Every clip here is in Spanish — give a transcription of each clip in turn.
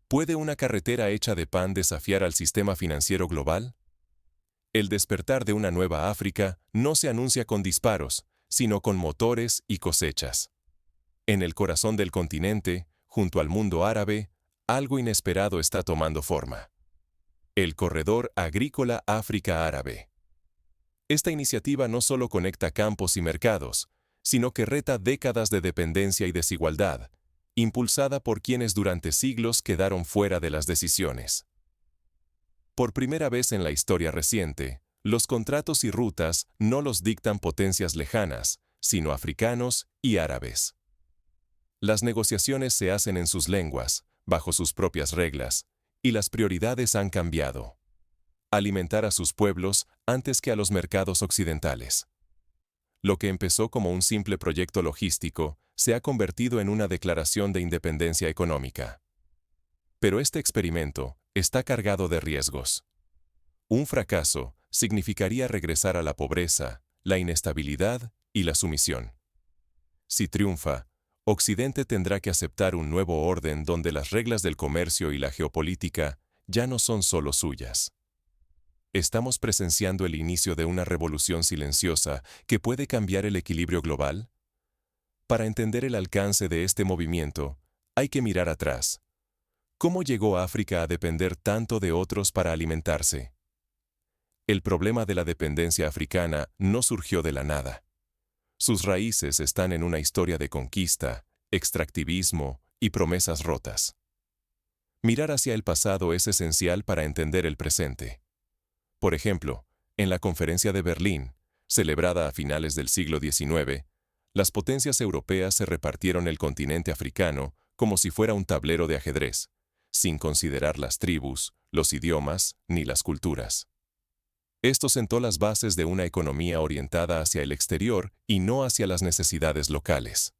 ¿Puede una carretera hecha de pan desafiar al sistema financiero global? El despertar de una nueva África no se anuncia con disparos, sino con motores y cosechas. En el corazón del continente, junto al mundo árabe, algo inesperado está tomando forma. El Corredor Agrícola África-Árabe. Esta iniciativa no solo conecta campos y mercados, sino que reta décadas de dependencia y desigualdad, impulsada por quienes durante siglos quedaron fuera de las decisiones. Por primera vez en la historia reciente, los contratos y rutas no los dictan potencias lejanas, sino africanos y árabes. Las negociaciones se hacen en sus lenguas, bajo sus propias reglas, y las prioridades han cambiado. Alimentar a sus pueblos antes que a los mercados occidentales. Lo que empezó como un simple proyecto logístico se ha convertido en una declaración de independencia económica. Pero este experimento está cargado de riesgos. Un fracaso significaría regresar a la pobreza, la inestabilidad y la sumisión. Si triunfa, Occidente tendrá que aceptar un nuevo orden donde las reglas del comercio y la geopolítica ya no son solo suyas. ¿Estamos presenciando el inicio de una revolución silenciosa que puede cambiar el equilibrio global? Para entender el alcance de este movimiento, hay que mirar atrás. ¿Cómo llegó África a depender tanto de otros para alimentarse? El problema de la dependencia africana no surgió de la nada. Sus raíces están en una historia de conquista, extractivismo y promesas rotas. Mirar hacia el pasado es esencial para entender el presente. Por ejemplo, en la Conferencia de Berlín, celebrada a finales del siglo XIX, las potencias europeas se repartieron el continente africano como si fuera un tablero de ajedrez, sin considerar las tribus, los idiomas ni las culturas. Esto sentó las bases de una economía orientada hacia el exterior y no hacia las necesidades locales.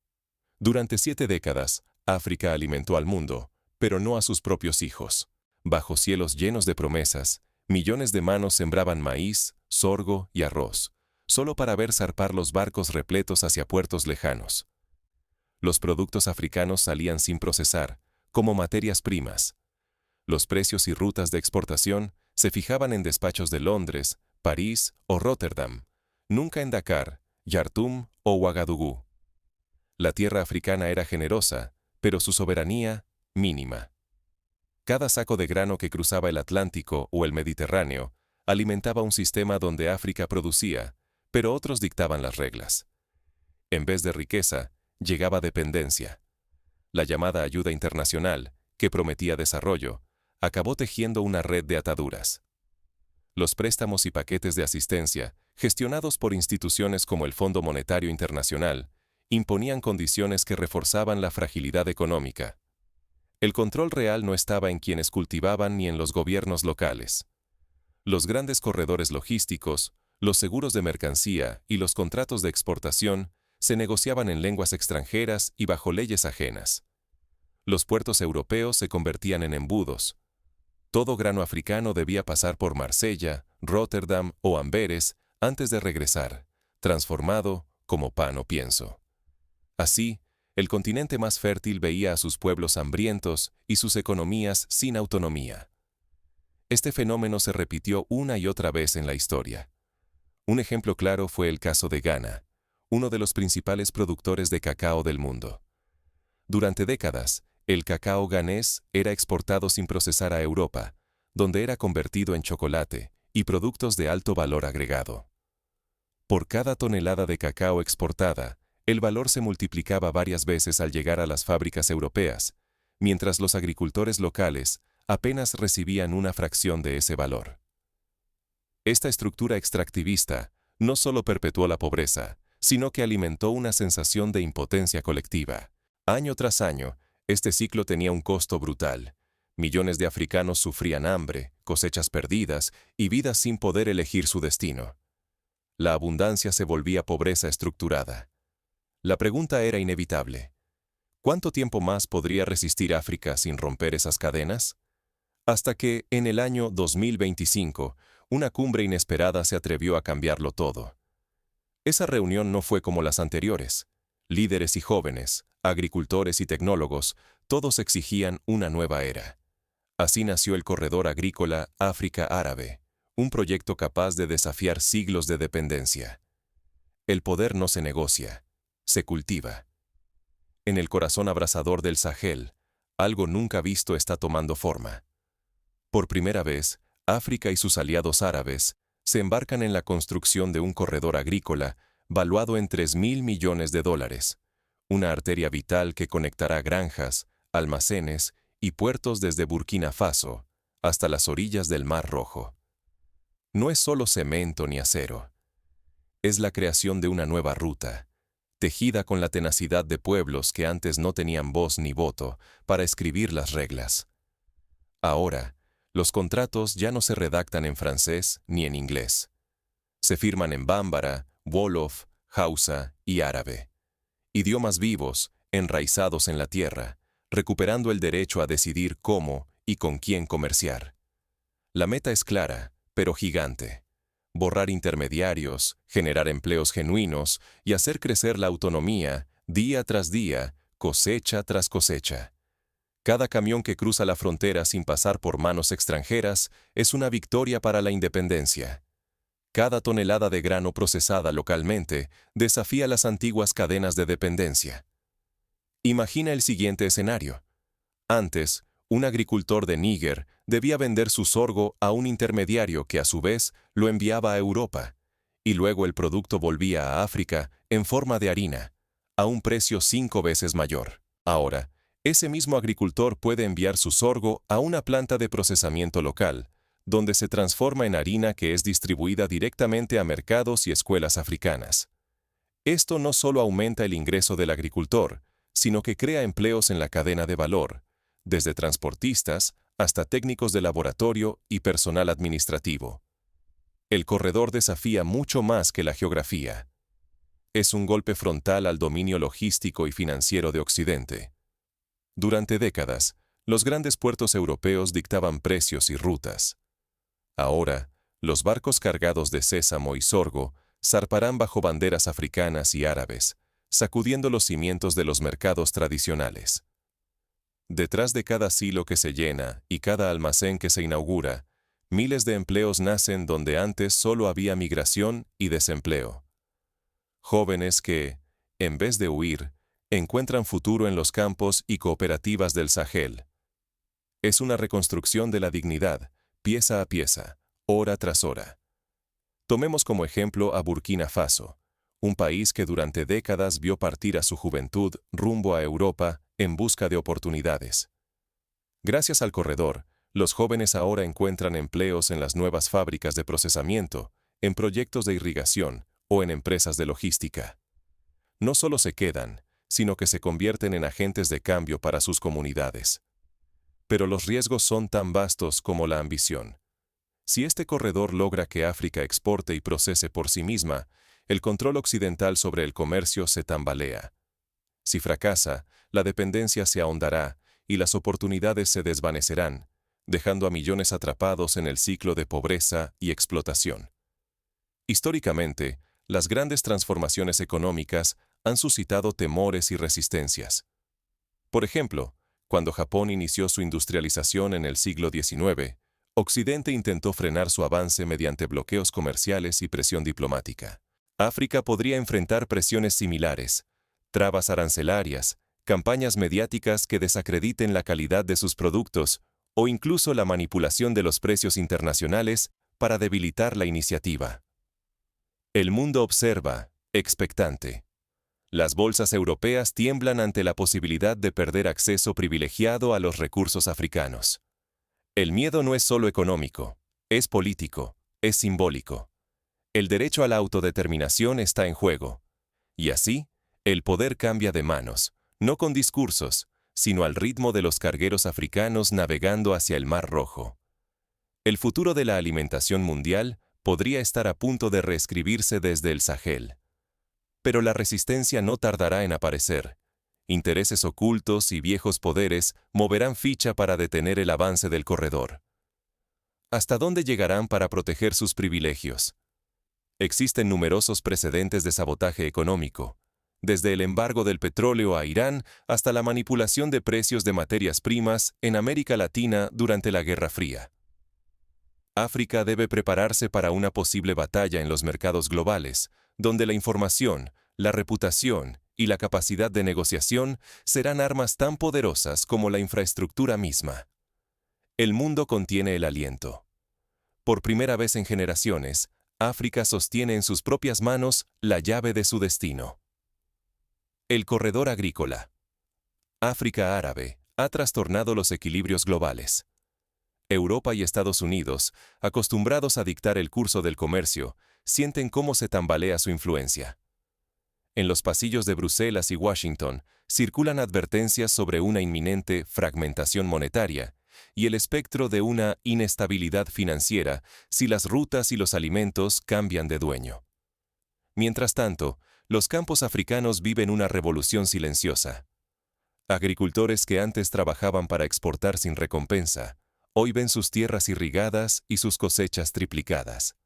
Durante 7 décadas, África alimentó al mundo, pero no a sus propios hijos. Bajo cielos llenos de promesas, millones de manos sembraban maíz, sorgo y arroz, solo para ver zarpar los barcos repletos hacia puertos lejanos. Los productos africanos salían sin procesar, como materias primas. Los precios y rutas de exportación se fijaban en despachos de Londres, París o Rotterdam, nunca en Dakar, Yartum o Ouagadougou. La tierra africana era generosa, pero su soberanía, mínima. Cada saco de grano que cruzaba el Atlántico o el Mediterráneo alimentaba un sistema donde África producía, pero otros dictaban las reglas. En vez de riqueza, llegaba dependencia. La llamada ayuda internacional, que prometía desarrollo, acabó tejiendo una red de ataduras. Los préstamos y paquetes de asistencia, gestionados por instituciones como el Fondo Monetario Internacional, imponían condiciones que reforzaban la fragilidad económica. El control real no estaba en quienes cultivaban ni en los gobiernos locales. Los grandes corredores logísticos, los seguros de mercancía y los contratos de exportación se negociaban en lenguas extranjeras y bajo leyes ajenas. Los puertos europeos se convertían en embudos. Todo grano africano debía pasar por Marsella, Rotterdam o Amberes antes de regresar, transformado como pan o pienso. Así, el continente más fértil veía a sus pueblos hambrientos y sus economías sin autonomía. Este fenómeno se repitió una y otra vez en la historia. Un ejemplo claro fue el caso de Ghana, uno de los principales productores de cacao del mundo. Durante décadas, el cacao ghanés era exportado sin procesar a Europa, donde era convertido en chocolate y productos de alto valor agregado. Por cada tonelada de cacao exportada, el valor se multiplicaba varias veces al llegar a las fábricas europeas, mientras los agricultores locales apenas recibían una fracción de ese valor. Esta estructura extractivista no solo perpetuó la pobreza, sino que alimentó una sensación de impotencia colectiva. Año tras año, este ciclo tenía un costo brutal. Millones de africanos sufrían hambre, cosechas perdidas y vidas sin poder elegir su destino. La abundancia se volvía pobreza estructurada. La pregunta era inevitable. ¿Cuánto tiempo más podría resistir África sin romper esas cadenas? Hasta que, en el año 2025, una cumbre inesperada se atrevió a cambiarlo todo. Esa reunión no fue como las anteriores. Líderes y jóvenes, agricultores y tecnólogos, todos exigían una nueva era. Así nació el Corredor Agrícola África-Árabe, un proyecto capaz de desafiar siglos de dependencia. El poder no se negocia, se cultiva. En el corazón abrasador del Sahel, algo nunca visto está tomando forma. Por primera vez, África y sus aliados árabes se embarcan en la construcción de un corredor agrícola valuado en $3.000 millones, una arteria vital que conectará granjas, almacenes y puertos desde Burkina Faso hasta las orillas del Mar Rojo. No es solo cemento ni acero. Es la creación de una nueva ruta, tejida con la tenacidad de pueblos que antes no tenían voz ni voto para escribir las reglas. Ahora, los contratos ya no se redactan en francés ni en inglés. Se firman en bámbara, wolof, hausa y árabe. Idiomas vivos, enraizados en la tierra, recuperando el derecho a decidir cómo y con quién comerciar. La meta es clara, pero gigante. Borrar intermediarios, generar empleos genuinos y hacer crecer la autonomía, día tras día, cosecha tras cosecha. Cada camión que cruza la frontera sin pasar por manos extranjeras es una victoria para la independencia. Cada tonelada de grano procesada localmente desafía las antiguas cadenas de dependencia. Imagina el siguiente escenario. Antes, un agricultor de Níger debía vender su sorgo a un intermediario que a su vez lo enviaba a Europa, y luego el producto volvía a África en forma de harina, a un precio 5 veces mayor. Ahora, ese mismo agricultor puede enviar su sorgo a una planta de procesamiento local, donde se transforma en harina que es distribuida directamente a mercados y escuelas africanas. Esto no solo aumenta el ingreso del agricultor, sino que crea empleos en la cadena de valor, desde transportistas hasta técnicos de laboratorio y personal administrativo. El corredor desafía mucho más que la geografía. Es un golpe frontal al dominio logístico y financiero de Occidente. Durante décadas, los grandes puertos europeos dictaban precios y rutas. Ahora, los barcos cargados de sésamo y sorgo zarparán bajo banderas africanas y árabes, sacudiendo los cimientos de los mercados tradicionales. Detrás de cada silo que se llena y cada almacén que se inaugura, miles de empleos nacen donde antes solo había migración y desempleo. Jóvenes que, en vez de huir, encuentran futuro en los campos y cooperativas del Sahel. Es una reconstrucción de la dignidad, pieza a pieza, hora tras hora. Tomemos como ejemplo a Burkina Faso, un país que durante décadas vio partir a su juventud rumbo a Europa en busca de oportunidades. Gracias al corredor, los jóvenes ahora encuentran empleos en las nuevas fábricas de procesamiento, en proyectos de irrigación o en empresas de logística. No solo se quedan, sino que se convierten en agentes de cambio para sus comunidades. Pero los riesgos son tan vastos como la ambición. Si este corredor logra que África exporte y procese por sí misma, el control occidental sobre el comercio se tambalea. Si fracasa, la dependencia se ahondará y las oportunidades se desvanecerán, dejando a millones atrapados en el ciclo de pobreza y explotación. Históricamente, las grandes transformaciones económicas han suscitado temores y resistencias. Por ejemplo, cuando Japón inició su industrialización en el siglo XIX, Occidente intentó frenar su avance mediante bloqueos comerciales y presión diplomática. África podría enfrentar presiones similares, trabas arancelarias, campañas mediáticas que desacrediten la calidad de sus productos o incluso la manipulación de los precios internacionales para debilitar la iniciativa. El mundo observa, expectante. Las bolsas europeas tiemblan ante la posibilidad de perder acceso privilegiado a los recursos africanos. El miedo no es solo económico, es político, es simbólico. El derecho a la autodeterminación está en juego. Y así, el poder cambia de manos, no con discursos, sino al ritmo de los cargueros africanos navegando hacia el Mar Rojo. El futuro de la alimentación mundial podría estar a punto de reescribirse desde el Sahel. Pero la resistencia no tardará en aparecer. Intereses ocultos y viejos poderes moverán ficha para detener el avance del corredor. ¿Hasta dónde llegarán para proteger sus privilegios? Existen numerosos precedentes de sabotaje económico, desde el embargo del petróleo a Irán hasta la manipulación de precios de materias primas en América Latina durante la Guerra Fría. África debe prepararse para una posible batalla en los mercados globales, donde la información, la reputación y la capacidad de negociación serán armas tan poderosas como la infraestructura misma. El mundo contiene el aliento. Por primera vez en generaciones, África sostiene en sus propias manos la llave de su destino. El corredor agrícola. África árabe ha trastornado los equilibrios globales. Europa y Estados Unidos, acostumbrados a dictar el curso del comercio, sienten cómo se tambalea su influencia. En los pasillos de Bruselas y Washington circulan advertencias sobre una inminente fragmentación monetaria y el espectro de una inestabilidad financiera si las rutas y los alimentos cambian de dueño. Mientras tanto, los campos africanos viven una revolución silenciosa. Agricultores que antes trabajaban para exportar sin recompensa, hoy ven sus tierras irrigadas y sus cosechas triplicadas.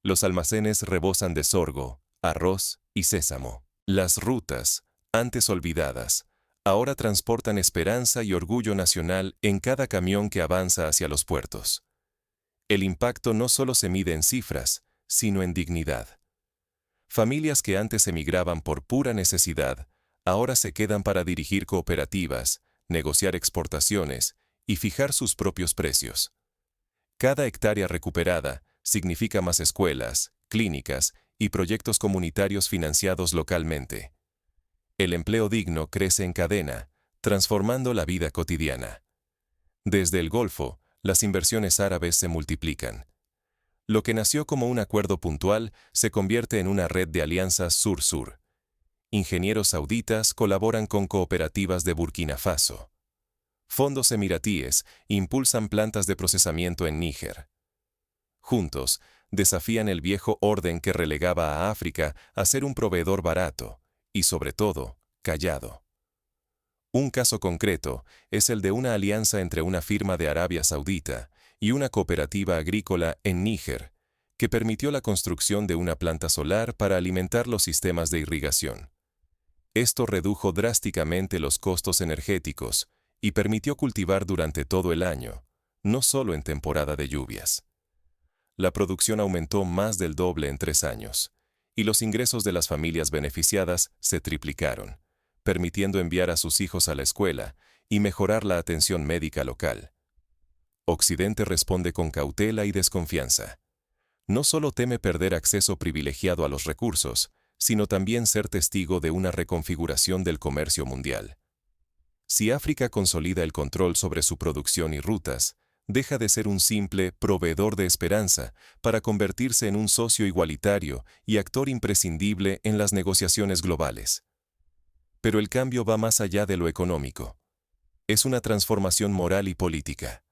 Los almacenes rebosan de sorgo, arroz y sésamo. Las rutas, antes olvidadas, ahora transportan esperanza y orgullo nacional en cada camión que avanza hacia los puertos. El impacto no solo se mide en cifras, sino en dignidad. Familias que antes emigraban por pura necesidad, ahora se quedan para dirigir cooperativas, negociar exportaciones y fijar sus propios precios. Cada hectárea recuperada significa más escuelas, clínicas y proyectos comunitarios financiados localmente. El empleo digno crece en cadena, transformando la vida cotidiana. Desde el Golfo, las inversiones árabes se multiplican. Lo que nació como un acuerdo puntual se convierte en una red de alianzas sur-sur. Ingenieros sauditas colaboran con cooperativas de Burkina Faso. Fondos emiratíes impulsan plantas de procesamiento en Níger. Juntos, desafían el viejo orden que relegaba a África a ser un proveedor barato y, sobre todo, callado. Un caso concreto es el de una alianza entre una firma de Arabia Saudita y una cooperativa agrícola en Níger, que permitió la construcción de una planta solar para alimentar los sistemas de irrigación. Esto redujo drásticamente los costos energéticos y permitió cultivar durante todo el año, no solo en temporada de lluvias. La producción aumentó más del doble en 3 años, y los ingresos de las familias beneficiadas se triplicaron, permitiendo enviar a sus hijos a la escuela y mejorar la atención médica local. Occidente responde con cautela y desconfianza. No solo teme perder acceso privilegiado a los recursos, sino también ser testigo de una reconfiguración del comercio mundial. Si África consolida el control sobre su producción y rutas, deja de ser un simple proveedor de esperanza para convertirse en un socio igualitario y actor imprescindible en las negociaciones globales. Pero el cambio va más allá de lo económico. Es una transformación moral y política.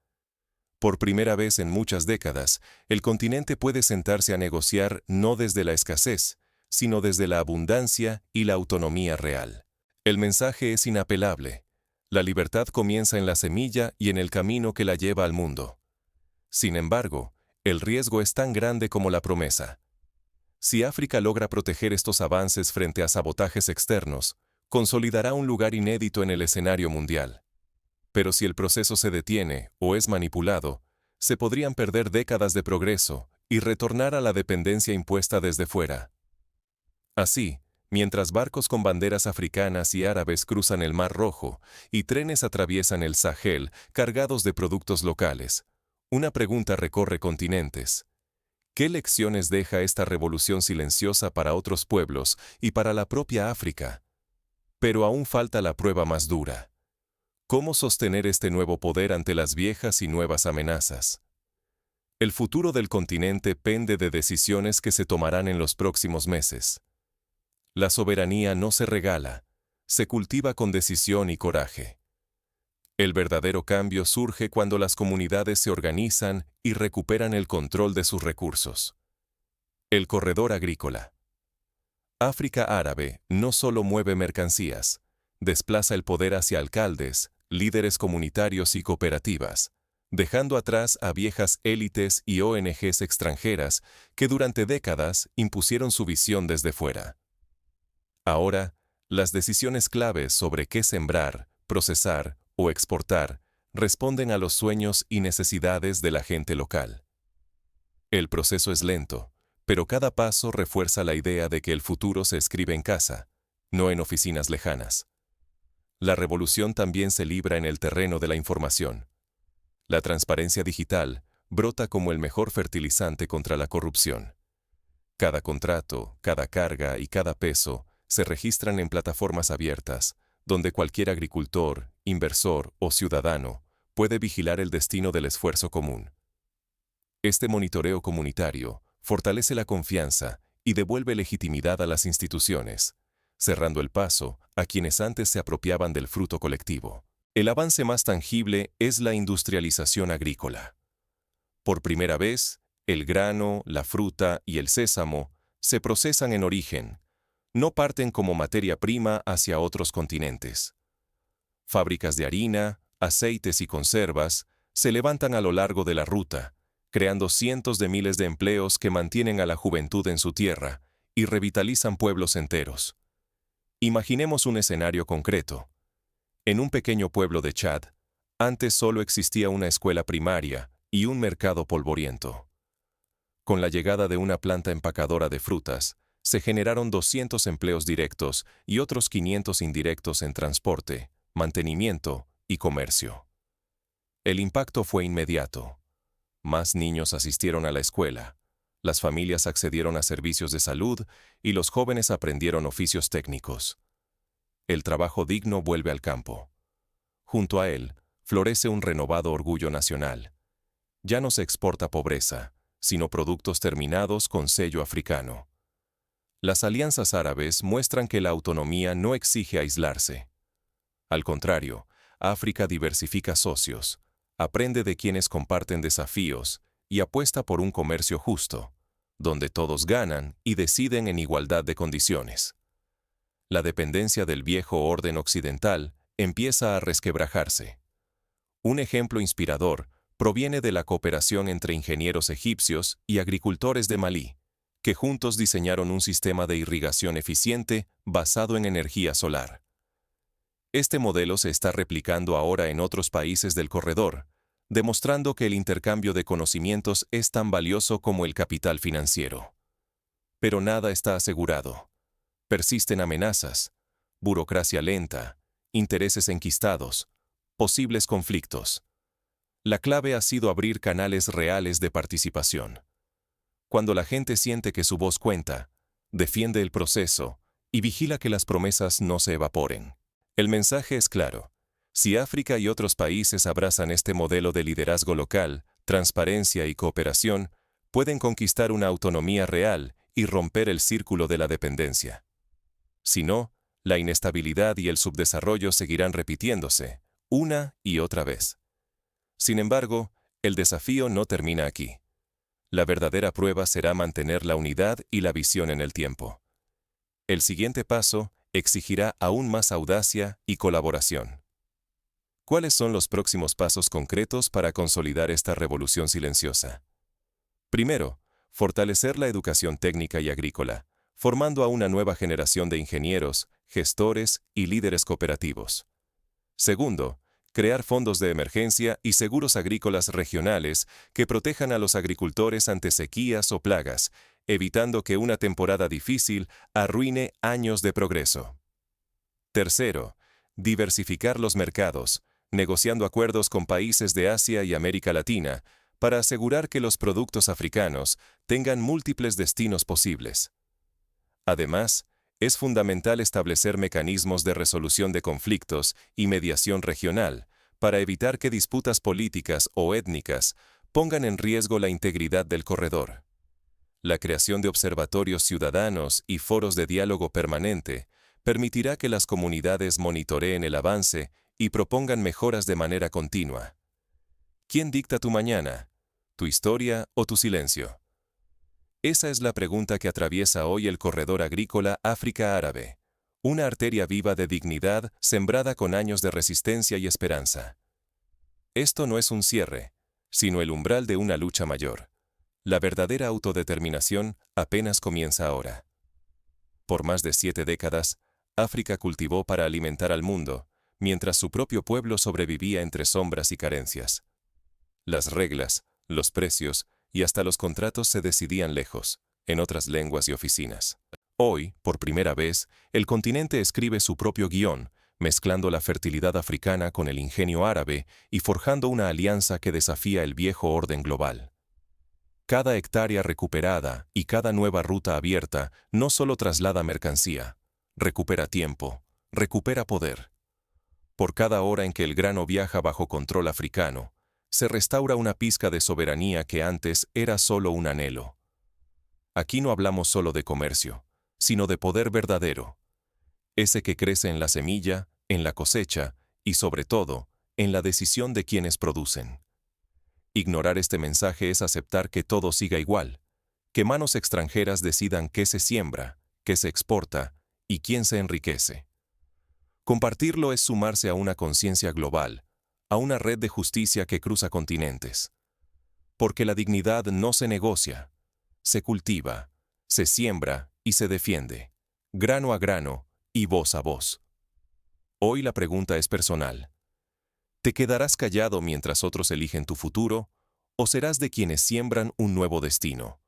Por primera vez en muchas décadas, el continente puede sentarse a negociar no desde la escasez, sino desde la abundancia y la autonomía real. El mensaje es inapelable. La libertad comienza en la semilla y en el camino que la lleva al mundo. Sin embargo, el riesgo es tan grande como la promesa. Si África logra proteger estos avances frente a sabotajes externos, consolidará un lugar inédito en el escenario mundial. Pero si el proceso se detiene o es manipulado, se podrían perder décadas de progreso y retornar a la dependencia impuesta desde fuera. Así, mientras barcos con banderas africanas y árabes cruzan el Mar Rojo y trenes atraviesan el Sahel cargados de productos locales, una pregunta recorre continentes. ¿Qué lecciones deja esta revolución silenciosa para otros pueblos y para la propia África? Pero aún falta la prueba más dura. ¿Cómo sostener este nuevo poder ante las viejas y nuevas amenazas? El futuro del continente pende de decisiones que se tomarán en los próximos meses. La soberanía no se regala, se cultiva con decisión y coraje. El verdadero cambio surge cuando las comunidades se organizan y recuperan el control de sus recursos. El corredor agrícola. África árabe no solo mueve mercancías, desplaza el poder hacia alcaldes, líderes comunitarios y cooperativas, dejando atrás a viejas élites y ONGs extranjeras que durante décadas impusieron su visión desde fuera. Ahora, Las decisiones claves sobre qué sembrar, procesar o exportar responden a los sueños y necesidades de la gente local. El proceso es lento, pero cada paso refuerza la idea de que el futuro se escribe en casa, no en oficinas lejanas. La revolución también se libra en el terreno de la información. La transparencia digital brota como el mejor fertilizante contra la corrupción. Cada contrato, cada carga y cada peso se registran en plataformas abiertas, donde cualquier agricultor, inversor o ciudadano puede vigilar el destino del esfuerzo común. Este monitoreo comunitario fortalece la confianza y devuelve legitimidad a las instituciones, cerrando el paso a quienes antes se apropiaban del fruto colectivo. El avance más tangible es la industrialización agrícola. Por primera vez, el grano, la fruta y el sésamo se procesan en origen, no parten como materia prima hacia otros continentes. Fábricas de harina, aceites y conservas se levantan a lo largo de la ruta, creando cientos de miles de empleos que mantienen a la juventud en su tierra y revitalizan pueblos enteros. Imaginemos un escenario concreto. En un pequeño pueblo de Chad, antes solo existía una escuela primaria y un mercado polvoriento. Con la llegada de una planta empacadora de frutas, se generaron 200 empleos directos y otros 500 indirectos en transporte, mantenimiento y comercio. El impacto fue inmediato. Más niños asistieron a la escuela, las familias accedieron a servicios de salud y los jóvenes aprendieron oficios técnicos. El trabajo digno vuelve al campo. Junto a él, florece un renovado orgullo nacional. Ya no se exporta pobreza, sino productos terminados con sello africano. Las alianzas árabes muestran que la autonomía no exige aislarse. Al contrario, África diversifica socios, aprende de quienes comparten desafíos y apuesta por un comercio justo, donde todos ganan y deciden en igualdad de condiciones. La dependencia del viejo orden occidental empieza a resquebrajarse. Un ejemplo inspirador proviene de la cooperación entre ingenieros egipcios y agricultores de Malí, que juntos diseñaron un sistema de irrigación eficiente basado en energía solar. Este modelo se está replicando ahora en otros países del corredor, demostrando que el intercambio de conocimientos es tan valioso como el capital financiero. Pero nada está asegurado. Persisten amenazas, burocracia lenta, intereses enquistados, posibles conflictos. La clave ha sido abrir canales reales de participación. Cuando la gente siente que su voz cuenta, defiende el proceso y vigila que las promesas no se evaporen. El mensaje es claro. Si África y otros países abrazan este modelo de liderazgo local, transparencia y cooperación, pueden conquistar una autonomía real y romper el círculo de la dependencia. Si no, la inestabilidad y el subdesarrollo seguirán repitiéndose, una y otra vez. Sin embargo, el desafío no termina aquí. La verdadera prueba será mantener la unidad y la visión en el tiempo. El siguiente paso exigirá aún más audacia y colaboración. ¿Cuáles son los próximos pasos concretos para consolidar esta revolución silenciosa? Primero, fortalecer la educación técnica y agrícola, formando a una nueva generación de ingenieros, gestores y líderes cooperativos. Segundo, crear fondos de emergencia y seguros agrícolas regionales que protejan a los agricultores ante sequías o plagas, evitando que una temporada difícil arruine años de progreso. Tercero, diversificar los mercados, negociando acuerdos con países de Asia y América Latina para asegurar que los productos africanos tengan múltiples destinos posibles. Además, es fundamental establecer mecanismos de resolución de conflictos y mediación regional para evitar que disputas políticas o étnicas pongan en riesgo la integridad del corredor. La creación de observatorios ciudadanos y foros de diálogo permanente permitirá que las comunidades monitoreen el avance y propongan mejoras de manera continua. ¿Quién dicta tu mañana? ¿Tu historia o tu silencio? Esa es la pregunta que atraviesa hoy el corredor agrícola África Árabe, una arteria viva de dignidad sembrada con años de resistencia y esperanza. Esto no es un cierre, sino el umbral de una lucha mayor. La verdadera autodeterminación apenas comienza ahora. Por más de 7 décadas, África cultivó para alimentar al mundo, mientras su propio pueblo sobrevivía entre sombras y carencias. Las reglas, los precios y hasta los contratos se decidían lejos, en otras lenguas y oficinas. Hoy, por primera vez, el continente escribe su propio guión, mezclando la fertilidad africana con el ingenio árabe y forjando una alianza que desafía el viejo orden global. Cada hectárea recuperada y cada nueva ruta abierta no solo traslada mercancía, recupera tiempo, recupera poder. Por cada hora en que el grano viaja bajo control africano, se restaura una pizca de soberanía que antes era solo un anhelo. Aquí no hablamos solo de comercio, sino de poder verdadero, ese que crece en la semilla, en la cosecha y, sobre todo, en la decisión de quienes producen. Ignorar este mensaje es aceptar que todo siga igual, que manos extranjeras decidan qué se siembra, qué se exporta y quién se enriquece. Compartirlo es sumarse a una conciencia global, a una red de justicia que cruza continentes. Porque la dignidad no se negocia, se cultiva, se siembra y se defiende, grano a grano y voz a voz. Hoy la pregunta es personal. ¿Te quedarás callado mientras otros eligen tu futuro o serás de quienes siembran un nuevo destino?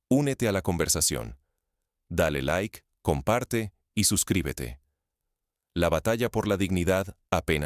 Únete a la conversación. Dale like, comparte y suscríbete. La batalla por la dignidad apenas